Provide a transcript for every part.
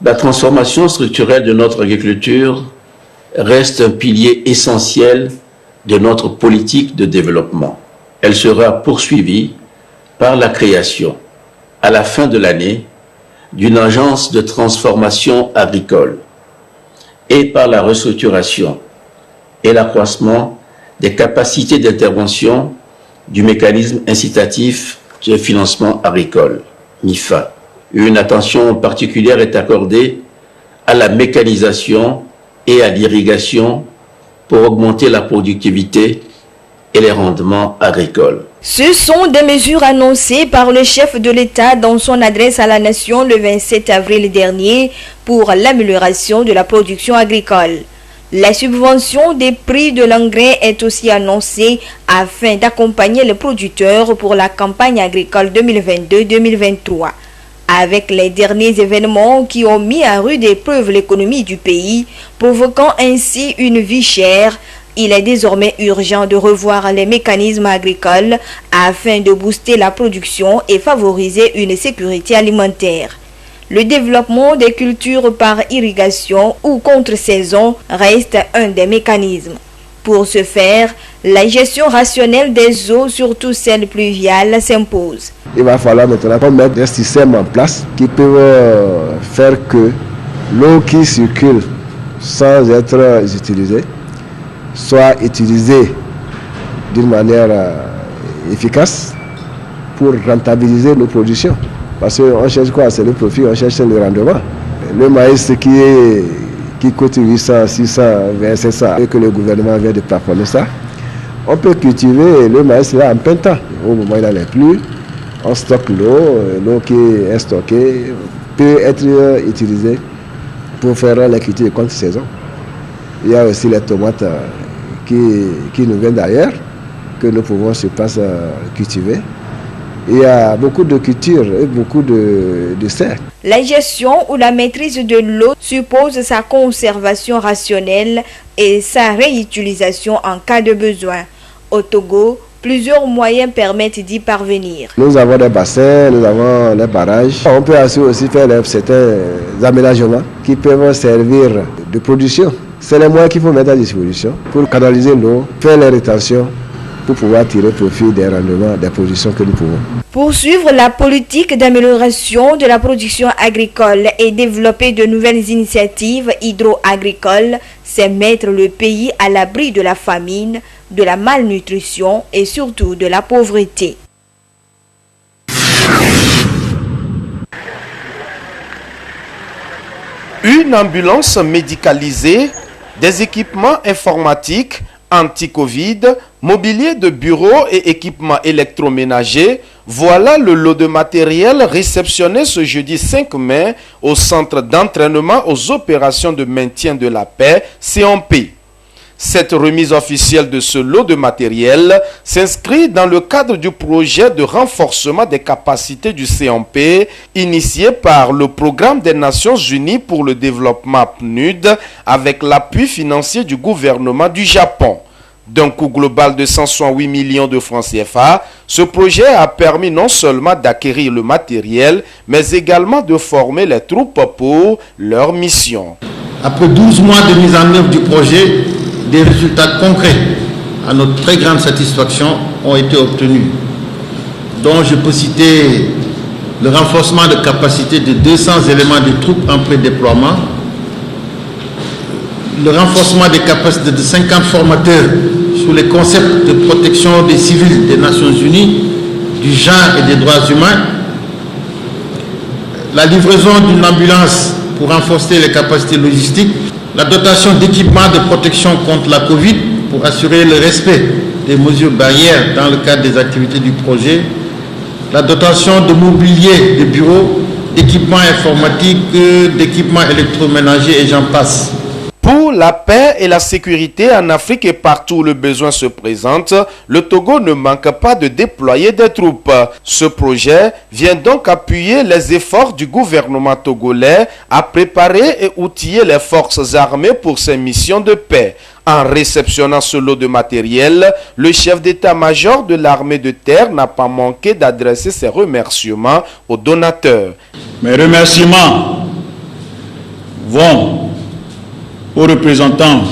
La transformation structurelle de notre agriculture reste un pilier essentiel de notre politique de développement. Elle sera poursuivie par la création, à la fin de l'année, d'une agence de transformation agricole et par la restructuration et l'accroissement des capacités d'intervention du mécanisme incitatif de financement agricole, MIFA. Une attention particulière est accordée à la mécanisation et à l'irrigation pour augmenter la productivité et les rendements agricoles. Ce sont des mesures annoncées par le chef de l'État dans son adresse à la nation le 27 avril dernier pour l'amélioration de la production agricole. La subvention des prix de l'engrais est aussi annoncée afin d'accompagner les producteurs pour la campagne agricole 2022-2023. Avec les derniers événements qui ont mis à rude épreuve l'économie du pays, provoquant ainsi une vie chère, il est désormais urgent de revoir les mécanismes agricoles afin de booster la production et favoriser une sécurité alimentaire. Le développement des cultures par irrigation ou contre-saison reste un des mécanismes. Pour ce faire, la gestion rationnelle des eaux, surtout celles pluviales, s'impose. Il va falloir maintenant mettre des systèmes en place qui peuvent faire que l'eau qui circule sans être utilisée soit utilisée d'une manière efficace pour rentabiliser nos productions. Parce qu'on cherche quoi? C'est le profit, on cherche le rendement. Le maïs qui coûte 800, 600, 700 et que le gouvernement vient de plafonner ça, on peut cultiver le maïs là en plein temps. Au moment où il n'en est plus, on stocke l'eau qui est stockée peut être utilisée pour faire la culture de contre-saison. Il y a aussi les tomates qui nous viennent d'ailleurs, que nous pouvons sur place cultiver. Il y a beaucoup de cultures et beaucoup de serres. La gestion ou la maîtrise de l'eau suppose sa conservation rationnelle et sa réutilisation en cas de besoin. Au Togo, plusieurs moyens permettent d'y parvenir. Nous avons des bassins, nous avons des barrages. On peut aussi faire certains aménagements qui peuvent servir de production. C'est les moyens qu'il faut mettre à disposition pour canaliser l'eau, faire les rétentions, pour pouvoir tirer profit des rendements, des productions que nous pouvons. Poursuivre la politique d'amélioration de la production agricole et développer de nouvelles initiatives hydro-agricoles, c'est mettre le pays à l'abri de la famine, de la malnutrition et surtout de la pauvreté. Une ambulance médicalisée, des équipements informatiques, anti-Covid, mobilier de bureau et équipements électroménagers, voilà le lot de matériel réceptionné ce jeudi 5 mai au centre d'entraînement aux opérations de maintien de la paix, CENP. Cette remise officielle de ce lot de matériel s'inscrit dans le cadre du projet de renforcement des capacités du CENP initié par le Programme des Nations Unies pour le développement PNUD avec l'appui financier du gouvernement du Japon. D'un coût global de 168 millions de francs CFA, ce projet a permis non seulement d'acquérir le matériel, mais également de former les troupes pour leur mission. Après 12 mois de mise en œuvre du projet, des résultats concrets, à notre très grande satisfaction, ont été obtenus, dont je peux citer le renforcement de capacité de 200 éléments de troupes en prédéploiement, le renforcement des capacités de 50 formateurs sur les concepts de protection des civils des Nations Unies, du genre et des droits humains, la livraison d'une ambulance pour renforcer les capacités logistiques, la dotation d'équipements de protection contre la Covid pour assurer le respect des mesures barrières dans le cadre des activités du projet, la dotation de mobilier de bureaux, d'équipements informatiques, d'équipements électroménagers et j'en passe. Pour la paix et la sécurité en Afrique et partout où le besoin se présente, le Togo ne manque pas de déployer des troupes. Ce projet vient donc appuyer les efforts du gouvernement togolais à préparer et outiller les forces armées pour ces missions de paix. En réceptionnant ce lot de matériel, le chef d'état-major de l'armée de terre n'a pas manqué d'adresser ses remerciements aux donateurs. Mes remerciements vont au représentant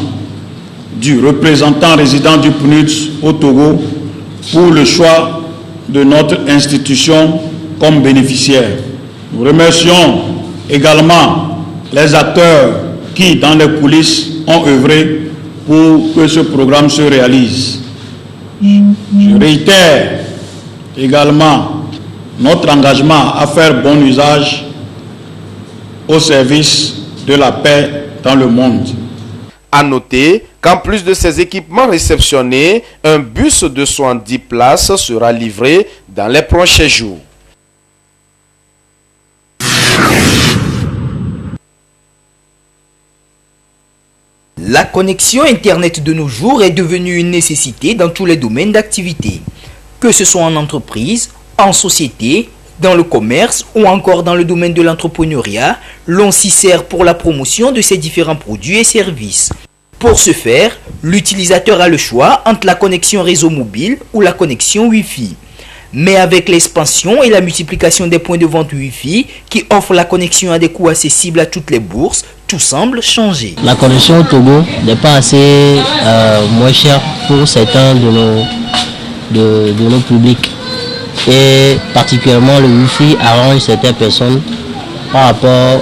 résident du PNUD au Togo pour le choix de notre institution comme bénéficiaire. Nous remercions également les acteurs qui, dans les coulisses, ont œuvré pour que ce programme se réalise. Je réitère également notre engagement à faire bon usage au service de la paix dans le monde. À noter qu'en plus de ces équipements réceptionnés, un bus de 70 places sera livré dans les prochains jours. La connexion Internet de nos jours est devenue une nécessité dans tous les domaines d'activité, que ce soit en entreprise, en société, dans le commerce ou encore dans le domaine de l'entrepreneuriat. L'on s'y sert pour la promotion de ces différents produits et services. Pour ce faire, l'utilisateur a le choix entre la connexion réseau mobile ou la connexion Wi-Fi. Mais avec l'expansion et la multiplication des points de vente Wi-Fi qui offrent la connexion à des coûts accessibles à toutes les bourses, tout semble changer. La connexion au Togo n'est pas assez moins chère pour certains de nos publics. Et particulièrement le Wi-Fi arrange certaines personnes par rapport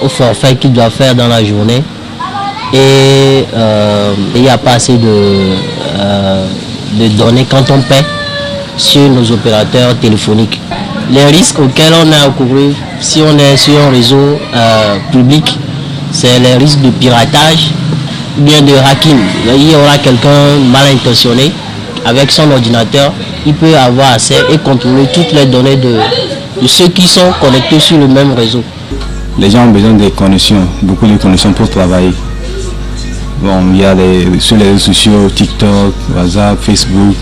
au forfait qu'ils doivent faire dans la journée. Et il n'y a pas assez de données quand on paie sur nos opérateurs téléphoniques. Les risques auxquels on a recouru si on est sur un réseau public, c'est les risques de piratage ou bien de hacking. Il y aura quelqu'un mal intentionné avec son ordinateur, il peut avoir accès et contrôler toutes les données de ceux qui sont connectés sur le même réseau. Les gens ont besoin de connexions, beaucoup de connexions pour travailler. Bon, il y a sur les réseaux sociaux, TikTok, WhatsApp, Facebook,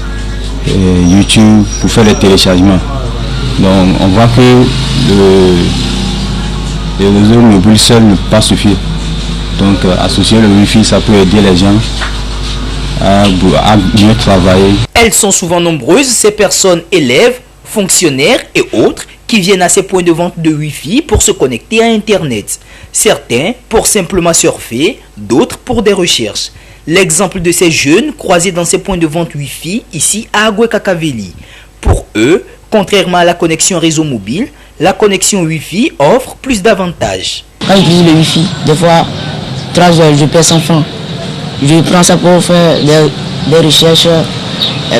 YouTube, pour faire les téléchargements. Donc on voit que le réseau mobile seul ne peut pas suffire. Donc associer le Wi-Fi, ça peut aider les gens à mieux travailler. Elles sont souvent nombreuses, ces personnes, élèves, fonctionnaires et autres, qui viennent à ces points de vente de Wi-Fi pour se connecter à Internet. Certains pour simplement surfer, d'autres pour des recherches. L'exemple de ces jeunes croisés dans ces points de vente Wi-Fi ici à Agoué-Kakaveli. Pour eux, contrairement à la connexion réseau mobile, la connexion Wi-Fi offre plus d'avantages. Quand j'utilise le Wi-Fi, des fois, 3 heures, je perds 100 francs. Je prends ça pour faire des recherches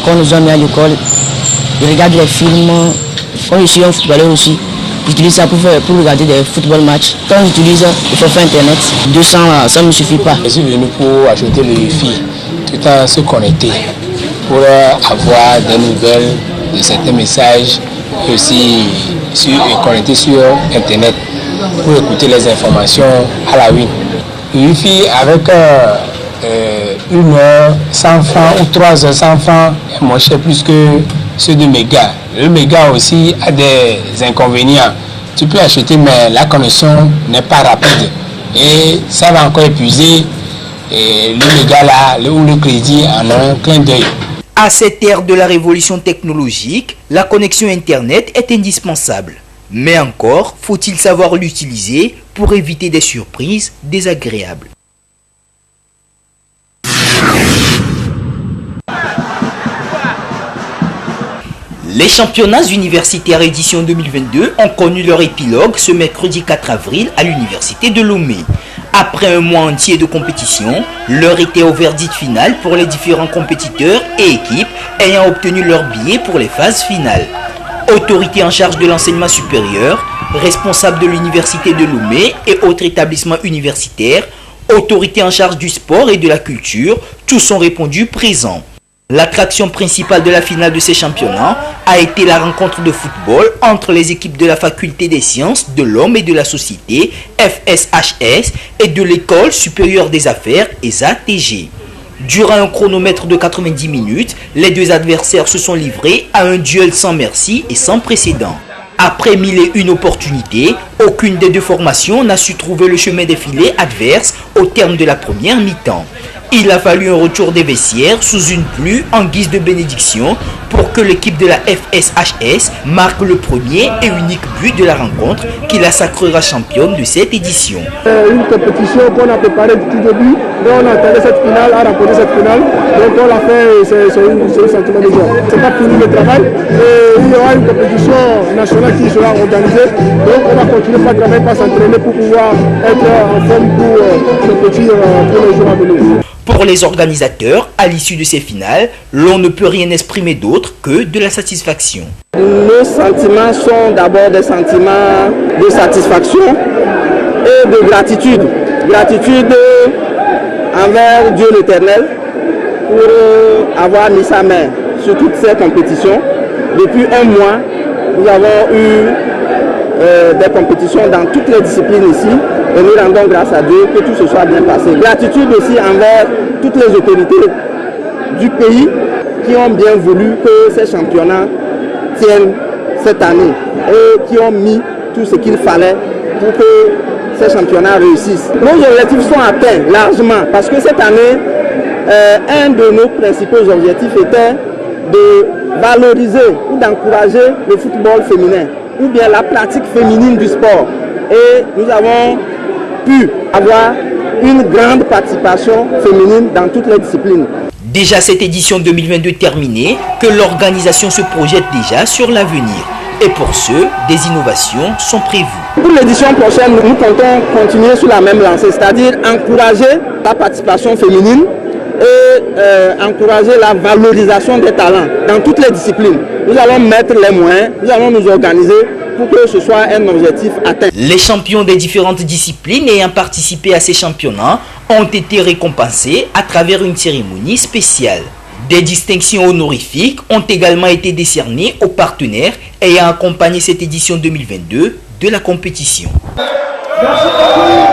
qu'on nous a mis à l'école. Je regarde les films. Quand je suis un footballeur aussi, j'utilise ça pour regarder des football matchs. Quand j'utilise le forfait Internet, 200, ça ne me suffit pas. Je suis venu pour acheter le Wi-Fi, tout en se connecter, pour avoir des nouvelles, de certains messages, et aussi connecter sur Internet, pour écouter les informations à la une. Le Wi-Fi avec 1 heure 100 francs ou 3 heures 100 francs est moins cher plus que ceux de méga. Le méga aussi a des inconvénients. Tu peux acheter mais la connexion n'est pas rapide et ça va encore épuiser le méga là ou le crédit en un clin d'œil. À cette ère de la révolution technologique, la connexion Internet est indispensable. Mais encore, faut-il savoir l'utiliser pour éviter des surprises désagréables. Les championnats universitaires édition 2022 ont connu leur épilogue ce mercredi 4 avril à l'université de Lomé. Après un mois entier de compétition, l'heure était au verdict final pour les différents compétiteurs et équipes ayant obtenu leur billet pour les phases finales. Autorité en charge de l'enseignement supérieur, responsable de l'université de Lomé et autres établissements universitaires, autorité en charge du sport et de la culture, tous ont répondu présents. L'attraction principale de la finale de ces championnats a été la rencontre de football entre les équipes de la Faculté des sciences de l'homme et de la société, FSHS, et de l'École supérieure des affaires, ESA-TG. Durant un chronomètre de 90 minutes, les deux adversaires se sont livrés à un duel sans merci et sans précédent. Après 1001 opportunités, aucune des deux formations n'a su trouver le chemin des filets adverses au terme de la première mi-temps. Il a fallu un retour des vestiaires sous une pluie en guise de bénédiction pour que l'équipe de la FSHS marque le premier et unique but de la rencontre qui la sacrera championne de cette édition. Une compétition qu'on a préparée du tout début, donc on attendait cette finale, à remporter cette finale, donc on l'a fait, c'est un sentiment de joie. C'est pas fini le travail, et il y aura une compétition nationale qui sera organisée, donc on va continuer par travailler, par s'entraîner pour pouvoir être en forme pour compétir pour les jours à venir. Pour les organisateurs, à l'issue de ces finales, l'on ne peut rien exprimer d'autre que de la satisfaction. Nos sentiments sont d'abord des sentiments de satisfaction et de gratitude. Gratitude envers Dieu l'Éternel pour avoir mis sa main sur toutes ces compétitions. Depuis un mois, nous avons eu des compétitions dans toutes les disciplines ici et nous rendons grâce à Dieu que tout se soit bien passé. Gratitude aussi envers toutes les autorités du pays qui ont bien voulu que ces championnats tiennent cette année et qui ont mis tout ce qu'il fallait pour que ces championnats réussissent. Nos objectifs sont atteints largement parce que cette année, un de nos principaux objectifs était de valoriser ou d'encourager le football féminin ou bien la pratique féminine du sport. Et nous avons pu avoir une grande participation féminine dans toutes les disciplines. Déjà cette édition 2022 terminée, que l'organisation se projette déjà sur l'avenir. Et pour ce, des innovations sont prévues. Pour l'édition prochaine, nous comptons continuer sur la même lancée, c'est-à-dire encourager la participation féminine et encourager la valorisation des talents dans toutes les disciplines. Nous allons mettre les moyens, nous allons nous organiser pour que ce soit un objectif atteint. Les champions des différentes disciplines ayant participé à ces championnats ont été récompensés à travers une cérémonie spéciale. Des distinctions honorifiques ont également été décernées aux partenaires ayant accompagné cette édition 2022 de la compétition. Merci beaucoup.